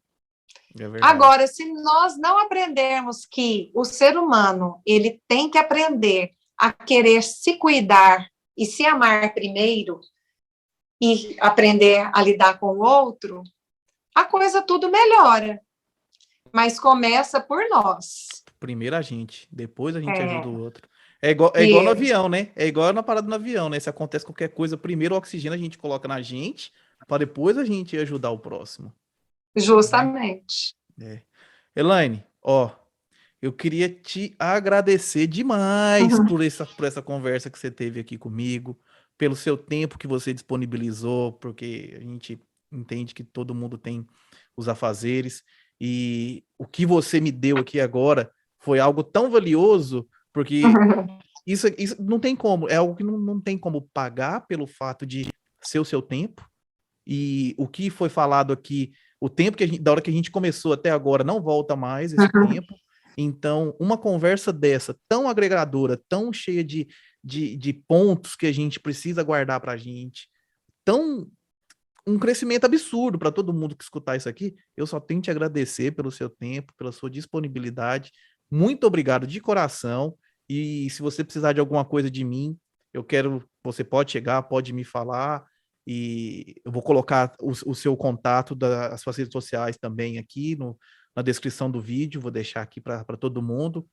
É verdade. Agora, se nós não aprendermos que o ser humano, ele tem que aprender a querer se cuidar e se amar primeiro e aprender a lidar com o outro, a coisa tudo melhora. Mas começa por nós. Primeiro a gente, depois a gente ajuda o É, outro. É igual no isso, avião, né? É igual na parada no avião, né? Se acontece qualquer coisa, primeiro o oxigênio a gente coloca na gente, para depois a gente ajudar o próximo, né? justamente. É. Elaine, ó, eu queria te agradecer demais Uhum. por essa conversa que você teve aqui comigo, pelo seu tempo que você disponibilizou, porque a gente entende que todo mundo tem os afazeres, e o que você me deu aqui agora foi algo tão valioso, porque isso não tem como, é algo que não tem como pagar pelo fato de ser o seu tempo, e o que foi falado aqui, o tempo da hora que a gente começou até agora, não volta mais esse tempo. Então, uma conversa dessa, tão agregadora, tão cheia de pontos que a gente precisa guardar para a gente, tão um crescimento absurdo para todo mundo que escutar isso aqui, eu só tenho que te agradecer pelo seu tempo, pela sua disponibilidade. Muito obrigado de coração. E se você precisar de alguma coisa de mim, você pode chegar, pode me falar, e eu vou colocar o seu contato das suas redes sociais também aqui na descrição do vídeo, vou deixar aqui para todo mundo.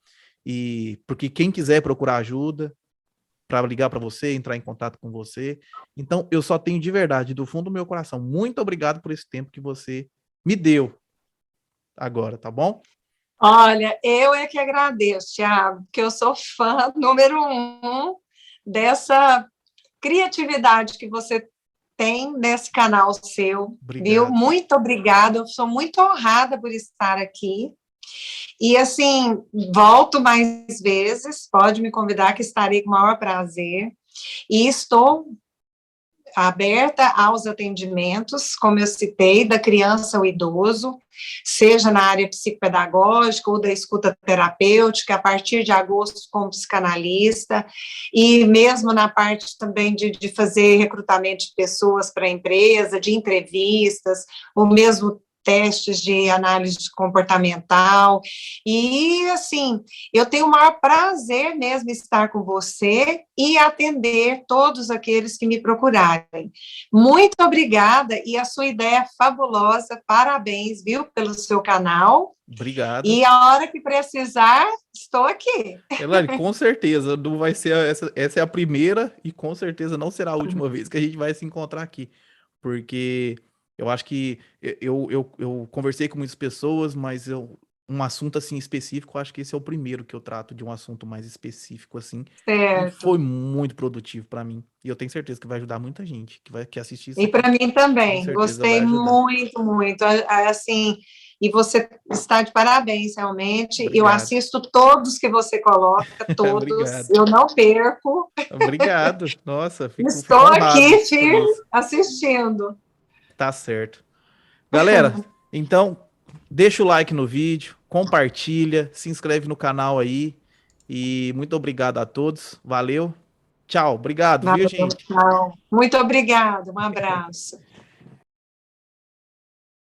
E porque quem quiser procurar ajuda, para ligar para você, entrar em contato com você. Então, eu só tenho de verdade, do fundo do meu coração, muito obrigado por esse tempo que você me deu agora, tá bom? Olha, eu é que agradeço, Thiago, porque eu sou fã número um dessa criatividade que você tem nesse canal seu, viu? Obrigado. Muito obrigada, eu sou muito honrada por estar aqui. E assim, volto mais vezes, pode me convidar que estarei com o maior prazer. E estou aberta aos atendimentos, como eu citei, da criança ao idoso, seja na área psicopedagógica ou da escuta terapêutica, a partir de agosto como psicanalista, e mesmo na parte também de fazer recrutamento de pessoas para a empresa, de entrevistas, ou mesmo testes de análise comportamental, e assim, eu tenho o maior prazer mesmo estar com você e atender todos aqueles que me procurarem. Muito obrigada, e a sua ideia é fabulosa, parabéns, viu, pelo seu canal, Obrigado. e a hora que precisar, estou aqui. Elaine, com certeza, não vai ser essa é a primeira e com certeza não será a última vez que a gente vai se encontrar aqui, porque eu acho que eu conversei com muitas pessoas, mas um assunto assim específico, eu acho que esse é o primeiro que eu trato de um assunto mais específico assim, e foi Certo. muito produtivo para mim. E eu tenho certeza que vai ajudar muita gente que assistir isso E aqui, para mim com também, certeza vai gostei ajudar. muito, muito, assim, e você está de parabéns, realmente, eu Obrigado. assisto todos que você coloca, todos, Obrigado. eu não perco, Obrigado. Nossa, fico estou honrado aqui, por firme, isso. assistindo. Tá certo. Galera, então deixa o like no vídeo, compartilha, se inscreve no canal aí e muito obrigado a todos. Valeu. Tchau. Obrigado, viu, Valeu, gente? tchau. Muito obrigada, um abraço.